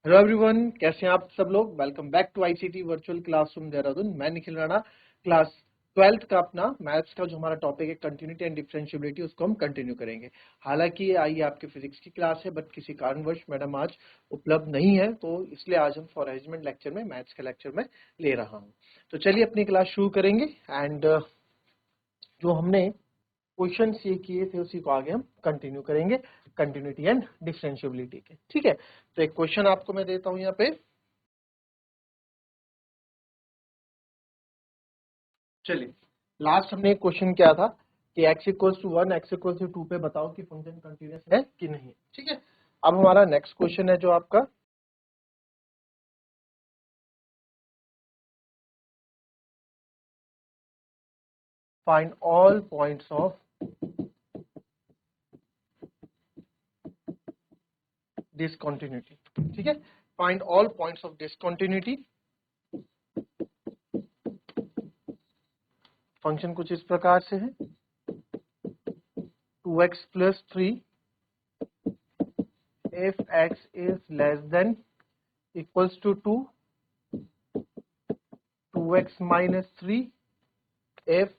Hello everyone, कैसे हैं आप सब लोग। Welcome back to ICT virtual classroom Dehradun. मैं निखिल राणा। क्लास 12th का अपना मैथ्स का जो हमारा टॉपिक है कंटिन्यूटी एंड डिफरेंशिएबिलिटी, उसको हम कंटिन्यू करेंगे। हालांकि आई आपके फिजिक्स की क्लास है, बट किसी कारणवश मैडम आज उपलब्ध नहीं है, तो इसलिए आज हम फॉर अरेंजमेंट लेक्चर में मैथ्स का लेक्चर में ले रहा हूँ। तो चलिए अपनी क्लास शुरू करेंगे। एंड जो हमने क्वेश्चन ये किए थे उसी को आगे हम कंटिन्यू करेंगे, कंटिन्यूटी एंड डिफरेंशिएबिलिटी के। ठीक है, तो एक क्वेश्चन आपको मैं देता हूं यहाँ पे। चलिए, लास्ट हमने एक क्वेश्चन किया था कि x equals to 1 x equals to 2 पे बताओ कि फंक्शन कंटिन्यूअस है कि नहीं। ठीक है, अब हमारा नेक्स्ट क्वेश्चन है जो आपका find all points of discontinuity. ठीक है, find all points of discontinuity. Function कुछ इस प्रकार से है 2x plus 3 if x is less than equals to 2, 2x minus 3 if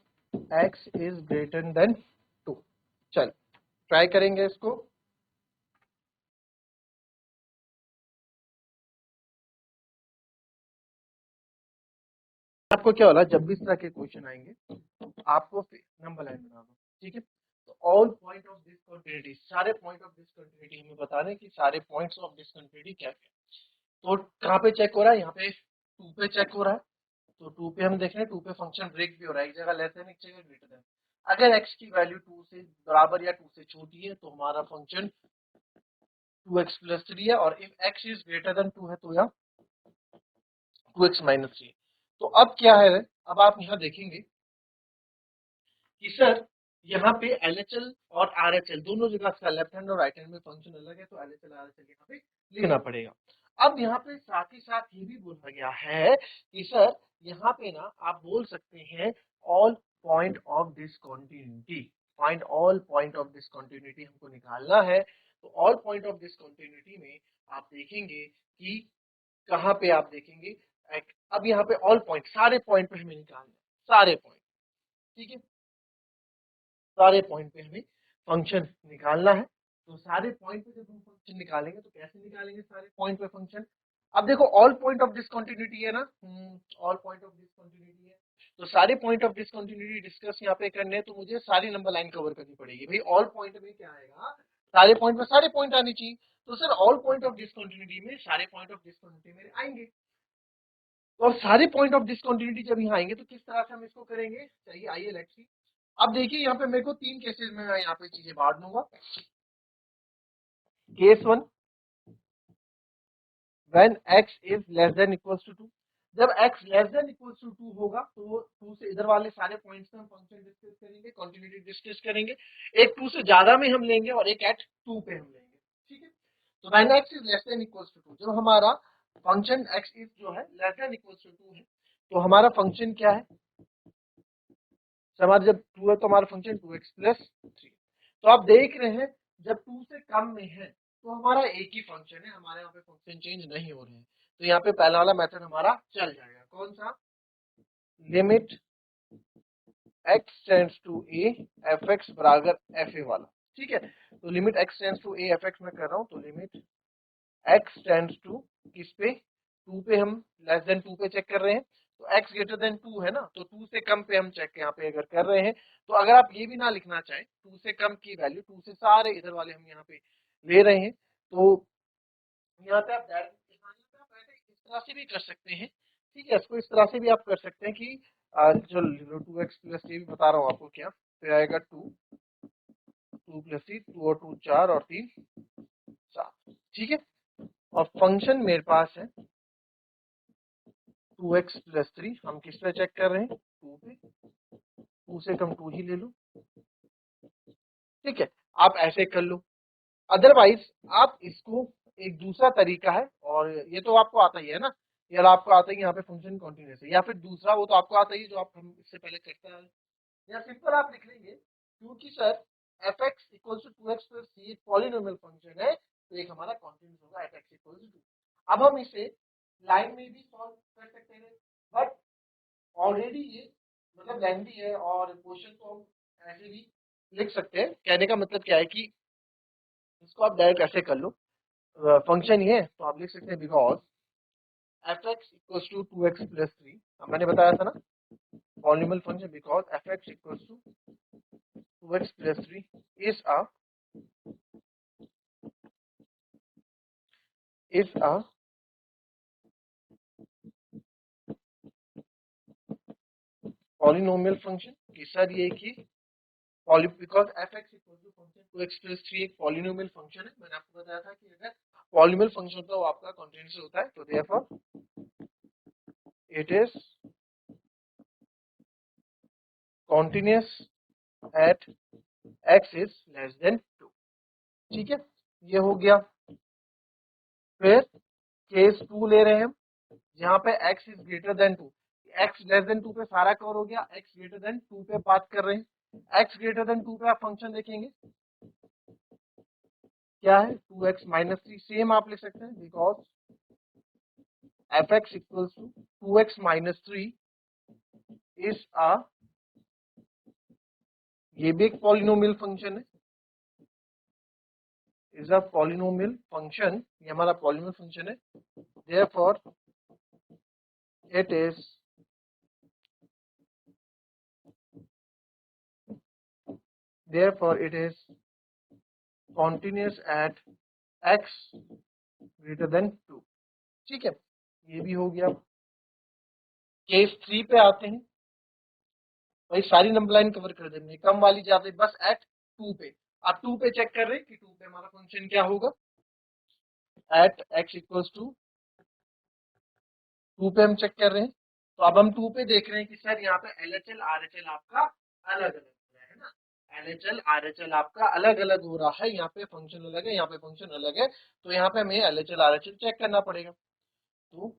x is greater than 2। चल ट्राई करेंगे इसको। आपको क्या होला, जब भी इस तरह के क्वेश्चन आएंगे आपको नंबर लाइन बना दो। ठीक है, तो ऑल पॉइंट ऑफ डिसकंटिन्यूटी, सारे पॉइंट ऑफ डिसकंटिन्यूटी हमें बताने कि सारे पॉइंट्स ऑफ डिसकंटिन्यूटी क्या क्या। तो कहाँ पे चेक हो रहा है, यहाँ पे 2 पे चेक हो रहा है। तो 2 पे हम देख रहे हैं 2 पे फंक्शन ब्रेक भी हो रहा है, एक जगह लेस देन एक जगह ग्रेटर देन। अगर x की वैल्यू 2 से बराबर या 2 से छोटी है तो हमारा फंक्शन 2x प्लस 3 है, और if x is greater then 2 है तो यहाँ 2x माइनस 3। तो अब क्या है, अब आप यहाँ देखेंगे कि सर यहाँ पे LHL और RHL दोनों जगह का लेफ्ट हैंड और राइट हैंड में फंक्शन अलग है, तो LHL RHL यहाँ पे लिखना पड़ेगा। अब यहाँ पे साथ ही साथ ये भी बोला गया है कि सर यहाँ पे ना आप बोल सकते हैं all point of discontinuity. Find all point of discontinuity हमको निकालना है। तो ऑल पॉइंट ऑफ डिसकंटिन्यूटी में आप देखेंगे कि कहाँ पे आप देखेंगे, अब यहाँ पे ऑल पॉइंट, सारे पॉइंट पे हमें निकालना है, सारे पॉइंट। ठीक है, सारे पॉइंट पे हमें फंक्शन निकालना है। तो सारे पॉइंट पे जब हम फंक्शन निकालेंगे तो कैसे निकालेंगे सारे पॉइंट पे फंक्शन। अब देखो ऑल पॉइंट ऑफ डिसकंटिन्यूटी है ना, ऑल पॉइंट ऑफ डिसकंटिन्यूटी है, तो सारे पॉइंट ऑफ डिसकंटिन्यूटी डिस्कस यहाँ पे करने हैं, तो मुझे सारी नंबर लाइन कवर करनी पड़ेगी। भाई ऑल पॉइंट में क्या आएगा, सारे पॉइंट में सारे पॉइंट आने चाहिए। तो sir all point of discontinuity में सारे पॉइंट ऑफ डिसकंटिन्यूटी में आएंगे। तो अब सारे पॉइंट ऑफ डिसकंटिन्यूटी जब यहाँ आएंगे तो किस तरह से हम इसको करेंगे, चलिए आइए लेट्स सी। अब देखिए यहाँ पे मेरे को 3 केसेस में मैं यहाँ पे चीजें बांट दूंगा। Case 1, when x is less than equals to 2। जब x less than equals to 2 होगा तो 2 से इधर वाले सारे पॉइंट्स में हम फंक्शन डिस्कस करेंगे, कंटिन्यूटी डिस्कस करेंगे। एक 2 से ज्यादा में हम लेंगे और एक एट 2 पे हम लेंगे। ठीक है, तो when x is less than equals to 2, जब हमारा फंक्शन x इज जो है लेस देन इक्वल्स टू 2 है, तो हमारा फंक्शन क्या है, हमारा जब 2 है तो हमारा फंक्शन 2x प्लस 3। तो आप देख रहे हैं जब 2 से कम में है तो हमारा एक ही फंक्शन है, हमारे यहाँ पे फंक्शन चेंज नहीं हो रहे हैं। तो यहाँ पे पहला वाला मेथड हमारा चल जाएगा, कौन सा, limit x tends to a fx बराबर fa वाला। ठीक है, तो limit x tends to a fx में कर रहा हूँ, तो लिमिट x टेंड्स टू किस पे, 2 पे, हम लेस देन 2 पे चेक कर रहे हैं। तो x ग्रेटर देन 2 है ना, तो 2 से कम पे हम चेक यहाँ पे अगर कर रहे हैं। तो अगर आप ये भी ना लिखना चाहें 2 से कम की वैल्यू, 2 से सारे इधर वाले हम यहाँ पे ले रहे हैं, तो यहाँ पे आप इस तरह से भी कर सकते हैं। ठीक है, इसको इस तरह से भी आप कर सकते हैं कि जो 2x प्लस ये भी बता रहा हूँ आपको, क्या फिर आएगा 2 प्लस 3, 2 और 2 4 और 3 7। ठीक है, और फंक्शन मेरे पास है 2x प्लस 3, हम किस पे चेक कर रहे हैं, 2 पे, 2 से कम 2 ही ले लो। ठीक है, आप ऐसे कर लो। अदरवाइज आप इसको, एक दूसरा तरीका है, और ये तो आपको आता ही है ना, यार आपको आता ही यहाँ पे फंक्शन कॉन्टिन्यूस है, या फिर दूसरा वो तो आपको आता ही जो आप हम इससे पहले करता है, या सिंपल आप लिख लेंगे क्योंकि sir fx equals to 2x plus c एक पॉलिनोमियल फंक्शन है, तो एक हमारा कॉन्टिन्यूस होगा at x इक्वल्स टू 2। अब हम इसे लाइन में भी सॉल्व कर सकते हैं, बट ऑलरेडी ये मतलब लेंथी है और क्वेश्चन को हम ऐसे भी लिख सकते हैं। कहने का मतलब क्या है कि इसको आप डायरेक्ट ऐसे कर लो, फंक्शन ये है तो आप लिख सकते हैं because F X equals to 2x plus 3, मैंने बताया था ना polynomial function, because F X equals to 2x plus 3 is a polynomial function कि सर ये कि because F X equal to function 2x plus 3 एक पॉलिनोमियल फंक्शन है। मैंने आपको बताया था कि अगर पॉलिनोमियल फंक्शन होता है वो आपका कॉन्टिन्यूस होता है, तो therefore it is continuous at x is less then 2। ठीक है, ये हो गया। फिर केस 2 ले रहे हैं हम, यहाँ पे x is greater then 2, x less then 2 पे सारा कवर हो गया, x ग्रेटर देन 2 पे बात कर रहे हैं। x ग्रेटर देन 2 पे आप फंक्शन देखेंगे क्या है 2x माइनस 3, सेम आप लिख सकते हैं because F X equals to 2x minus 3 is a, ये भी एक पॉलिनोमियल फंक्शन है, इज अ पॉलिनोमियल फंक्शन, ये हमारा पॉलिनोमियल फंक्शन है। Therefore it is continuous at x greater than 2। ठीक है, ये भी हो गया। केस 3 पे आते हैं, भाई सारी नंबर लाइन कवर कर देंगे, कम वाली जाते बस एट 2 पे। आप 2 पे चेक कर रहे हैं कि 2 पे हमारा फंक्शन क्या होगा, एट x इक्वल्स टू 2 पे हम चेक कर रहे हैं। तो अब हम 2 पे देख रहे हैं कि सर यहाँ पे LHL RHL आपका अलग अलग हो रहा है ना, LHL RHL आपका अलग अलग हो रहा है, यहाँ पे फंक्शन अलग है, यहाँ पे फंक्शन अलग है, तो यहाँ पे हमें LHL RHL चेक करना पड़ेगा। तो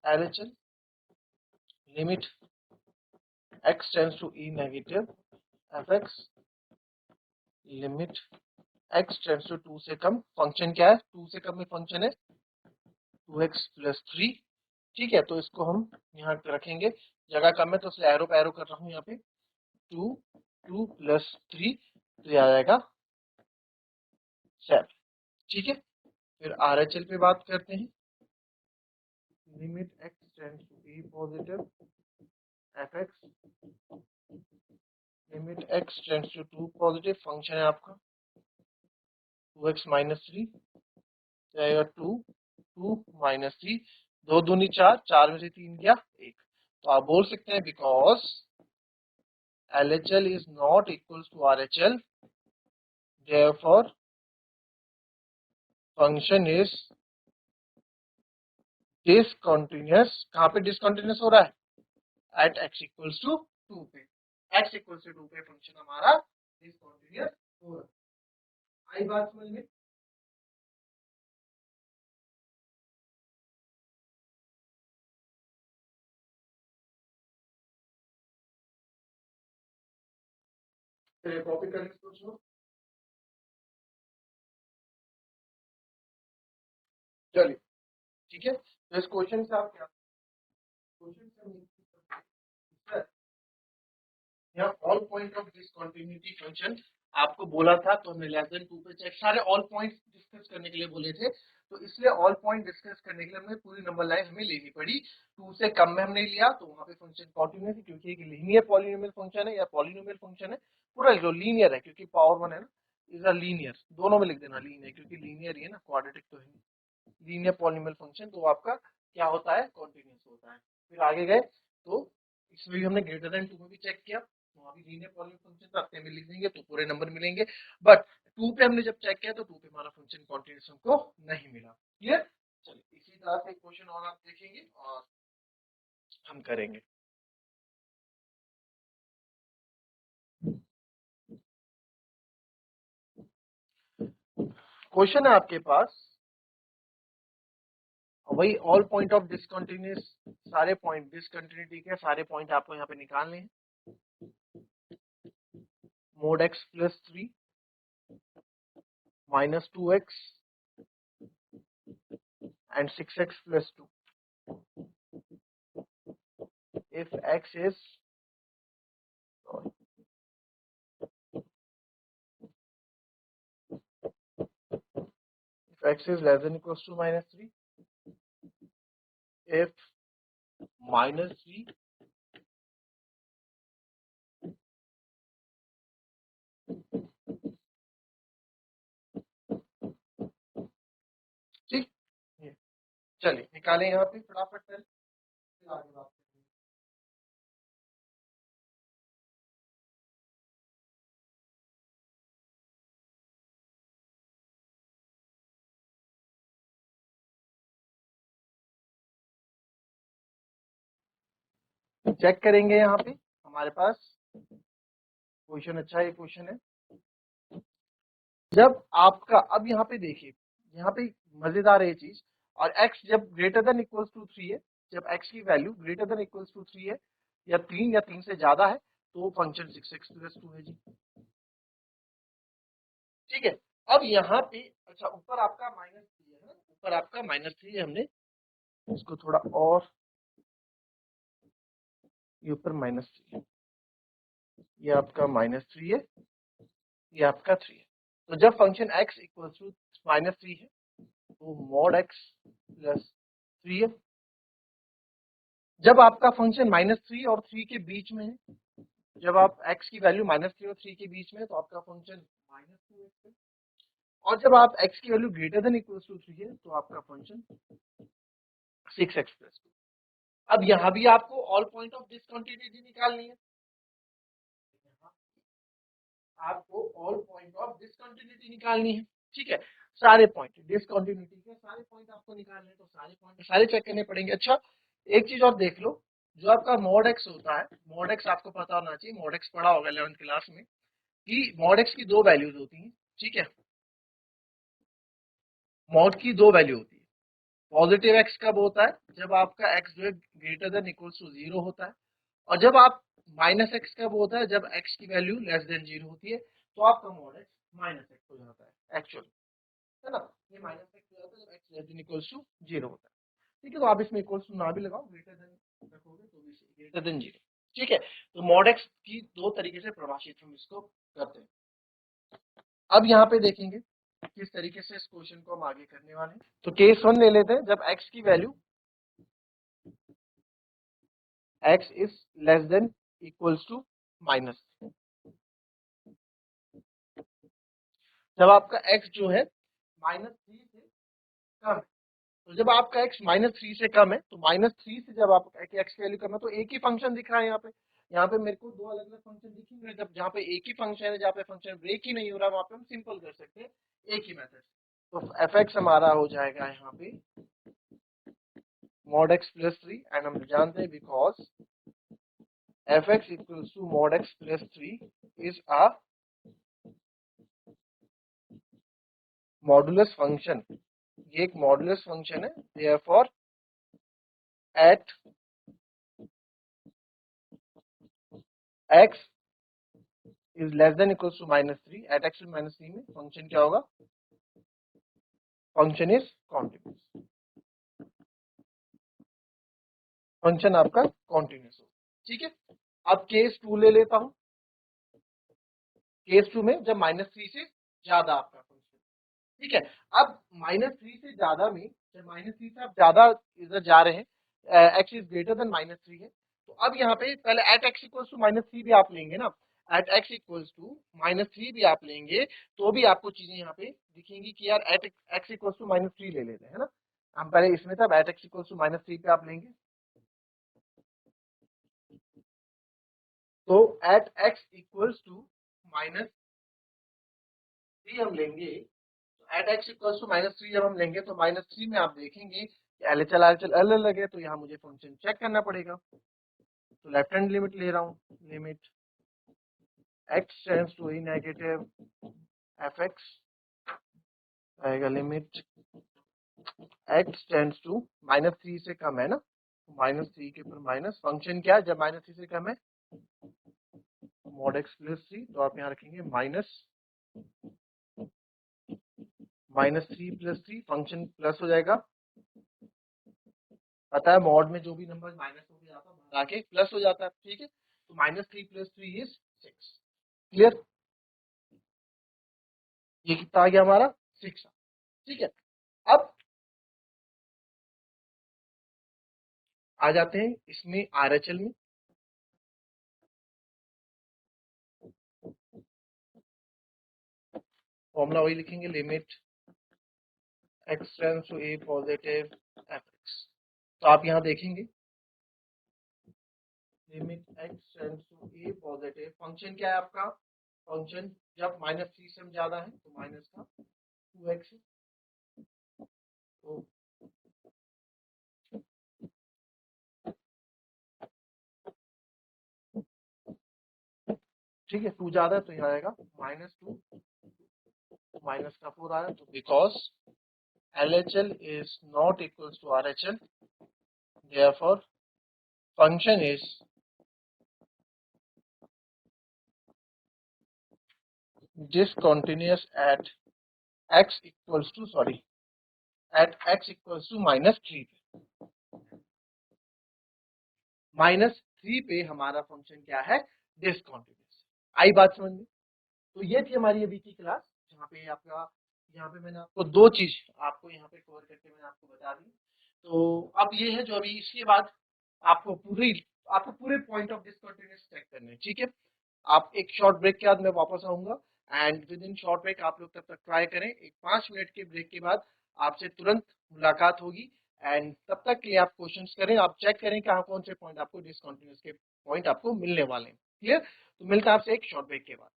LHL limit x tends to e negative fx limit x tends to 2 से कम, फंक्शन क्या है 2 से कम में फंक्शन है 2x प्लस 3। ठीक है, तो इसको हम यहाँ पे रखेंगे, जगह कम है तो इसलिए एरो पैरो कर रहा हूँ यहाँ पे 2 प्लस 3, तो ये आ जाएगा 7। ठीक है, फिर RHL पे बात करते हैं, limit x tends to e positive fx limit x tends to 2 positive, function है आपका 2x माइनस 3, जाएगा 2 माइनस 3, 2 दूनी 4, 4 में से 3 गया 1। तो आप बोल सकते हैं because LHL is not equals to RHL, therefore function is discontinuous। कहाँ पे डिसकंटिन्यूस हो रहा है एट x इक्वल्स टू 2 पे, x इक्वल्स टू 2 पे फंक्शन हमारा डिसकंटिन्यूस हो रहा है। आई बात समझ में? टॉपिक का नेक्स्ट क्वेश्चन, चलिए ठीक है। तो इस क्वेश्चन से आप क्या क्वेश्चन से यहाँ all point of discontinuity function आपको बोला था, तो हमने लेस देन 2 पे चेक, सारे ऑल पॉइंट्स डिस्कस करने के लिए बोले थे, तो इसलिए ऑल पॉइंट डिस्कस करने के लिए हमें पूरी नंबर लाइन हमें लेनी पड़ी। 2 से कम में हमने लिया तो वहां पे फंक्शन कॉन्टिन्यूस है, क्योंकि एक लीनियर पॉलिनोमियल फंक्शन है या पॉलिनोमियल फंक्शन है, पूरा जो लीनियर है क्योंकि पावर 1 है ना, इज अ लीनियर, दोनों में लिख देना लीनियर, क्योंकि लीनियर ही है ना, क्वाड्रेटिक तो है लीनियर पॉलिनोमियल फंक्शन, तो आपका क्या होता है कॉन्टिन्यूस होता है। फिर आगे गए तो इसमें भी हमने ग्रेटर देन 2 में भी चेक किया, तो अभी लीनियर पॉलिनोमियल फंक्शन अपने में लिख देंगे तो पूरे नंबर मिलेंगे, बट 2 पे हमने जब चेक किया तो 2 पे हमारा फंक्शन कॉन्टिन्यूस हमको नहीं मिला। क्लियर? चलिए इसी तरह से क्वेश्चन और आप देखेंगे और हम करेंगे। क्वेश्चन है आपके पास वही ऑल पॉइंट ऑफ डिसकंटिन्यूस, सारे पॉइंट डिसकंटिन्यूटी के सारे पॉइंट आपको यहाँ पे निकालने हैं। Mode x plus 3 minus 2x and 6x plus 2. If x is less than equals to minus 3, if minus 3 ठीक, चलिए निकालें यहाँ पे फटाफट फिर आगे बात करेंगे। चेक करेंगे यहाँ पे हमारे पास क्वेश्चन अच्छा है, क्वेश्चन है जब आपका, अब यहाँ पे देखिए यहाँ पे मजेदार है ये चीज, और x जब ग्रेटर देन इक्वल्स टू 3 है, जब x की value greater than equals to 3 है या 3 से ज्यादा है तो फंक्शन 6x प्लस 2 है जी। ठीक है, अब यहाँ पे अच्छा ऊपर आपका माइनस 3 है ना, ऊपर आपका माइनस 3 है, हमने इसको थोड़ा और, ये ऊपर माइनस 3 है, ये आपका माइनस 3 है, ये आपका 3 है। तो जब function x equals to minus 3 है तो मॉड x प्लस 3 है। जब आपका फंक्शन माइनस 3 और 3 के बीच में है, जब आप x की वैल्यू माइनस 3 और 3 के बीच में है तो आपका फंक्शन माइनस 2x है, और जब आप x की value greater than equals to 3 है तो आपका फंक्शन 6x प्लस 2। अब यहाँ भी आपको ऑल पॉइंट ऑफ डिसकंटिन्यूटी निकालनी है, आपको ऑल पॉइंट ऑफ डिसकंटिन्यूटी निकालनी है। ठीक है, सारे पॉइंट डिसकंटिन्यूटी के सारे पॉइंट आपको निकालने हैं, तो सारे पॉइंट सारे चेक करने पड़ेंगे। अच्छा एक चीज और देख लो, जो आपका मॉड एक्स होता है, मॉड एक्स आपको पता होना चाहिए, मॉड एक्स पढ़ा होगा 11th क्लास में कि मॉड एक्स की दो वैल्यूज होती हैं। ठीक है, मॉड की दो वैल्यू होती है। पॉजिटिव एक्स कब होता है, जब आपका एक्स जो है ग्रेटर देन इक्वल्स टू 0 होता है, और जब आप माइनस एक्स कब होता है, जब एक्स की वैल्यू लेस देन 0 होती है, तो आपका मॉड एक्स माइनस एक्स हो जाता है एक्चुअली, है ना, ये माइनस एक्स हो जाता है जब X less than equals to 0 होता है। ठीक है, तो आप इसमें इक्वल्स टू ना भी लगाओ, ग्रेटर देन रखोगे तो भी ग्रेटर देन 0। ठीक है, तो मॉड एक्स की दो तरीके से परिभाषित हम इसको करते हैं। अब यहाँ पे देखेंगे किस तरीके से इस क्वेश्चन को हम आगे करने वाले हैं। तो केस 1 ले लेते हैं, जब x की value x is less than equals to minus, जब आपका x जो है माइनस 3 से कम है, तो जब आपका x माइनस 3 से कम है, तो माइनस 3 से जब आपका x की वैल्यू कम है तो एक ही फंक्शन दिख रहा है यहाँ पे मेरे को दो अलग अलग फंक्शन दिखेंगे। जब जहाँ पे एक ही फंक्शन है, जहाँ पे फंक्शन ब्रेक ही नहीं हो रहा, वहां पे हम सिंपल कर सकते हैं एक ही मेथड। तो एफ एक्स हमारा हो जाएगा यहाँ पे mod x प्लस 3, एंड हम जानते हैं because F X equals to mod x plus 3 is a modulus function, ये एक मॉडुलस फंक्शन है, therefore at x is less than equals to minus 3, at x minus 3 में फंक्शन क्या होगा, function is continuous, function आपका continuous हो। ठीक है, अब केस 2 ले लेता हूं, केस 2 में जब माइनस 3 से ज्यादा आपका फंक्शन, ठीक है, अब माइनस 3 से ज्यादा में, जब माइनस 3 से आप ज्यादा इधर जा रहे हैं, X is greater than minus 3 है, तो अब यहाँ पे पहले at X equals to minus 3 भी आप लेंगे ना, at X equals to minus 3 भी आप लेंगे तो भी आपको चीजें यहाँ पे दिखेंगी कि यार at X equals to minus 3 ले लेते हैं, है ना। हम पहले इसमें था at X equals to minus 3 पे आप लेंगे, तो at X equals to minus 3 हम लेंगे, at X equals to minus 3 जब हम लेंगे तो माइनस 3 में आप देखेंगे कि एलएचएल आरएचएल अलग अलग है, तो यहाँ मुझे फंक्शन चेक करना पड़ेगा। तो लेफ्ट हैंड लिमिट ले रहा हूँ, limit x tends to negative F X आएगा, limit x tends to minus 3 से कम है ना, माइनस 3 के ऊपर माइनस, फंक्शन क्या है जब माइनस 3 से कम है, मॉड x प्लस 3, तो आप यहाँ रखेंगे माइनस 3 प्लस 3, फंक्शन प्लस हो जाएगा पता है मॉड में जो भी नंबर माइनस हो जाता है बाहर आके प्लस हो जाता है, ठीक है। तो -3 + 3 इज 6। क्लियर? ये कितना आ गया हमारा 6, ठीक है। अब आ जाते हैं इसमें RHL में। फॉर्मूला वही लिखेंगे, limit x tends to a positive fx। तो आप यहाँ देखेंगे limit x tends to a positive, function क्या है आपका, फंक्शन जब -3 से ज्यादा है तो माइनस का 2x, तो ठीक है 2 ज्यादा है तो यहाँ आएगा -2, माइनस का 4 आया, तो because LHL is not equals to RHL, therefore function is discontinuous at x equals to -3 पे। -3 पे हमारा फंक्शन क्या है, डिसकंटिन्यूअस। आई बात समझ में? तो ये थी हमारी अभी की क्लास, जहाँ पे आपका, यहाँ पे मैंने आपको दो चीज आपको यहाँ पे कवर करके मैंने आपको बता दी। तो अब ये है जो अभी इसके बाद आपको पूरे पॉइंट ऑफ डिसकंटिन्यूअस चेक करने हैं, ठीक है। आप एक शॉर्ट ब्रेक के बाद मैं वापस आऊंगा, and within short break आप लोग तब तक ट्राई करें। एक 5 मिनट के ब्रेक के बाद आपसे तुरंत मुलाकात होगी, एंड तब तक के लिए आप क्वेश्चंस करें, आप चेक करें कहाँ कौन से पॉइंट आपको डिसकंटिन्यूअस के पॉइंट आपको मिलने वाले हैं। क्लियर? तो मिलता है आपसे एक शॉर्ट ब्रेक के बाद।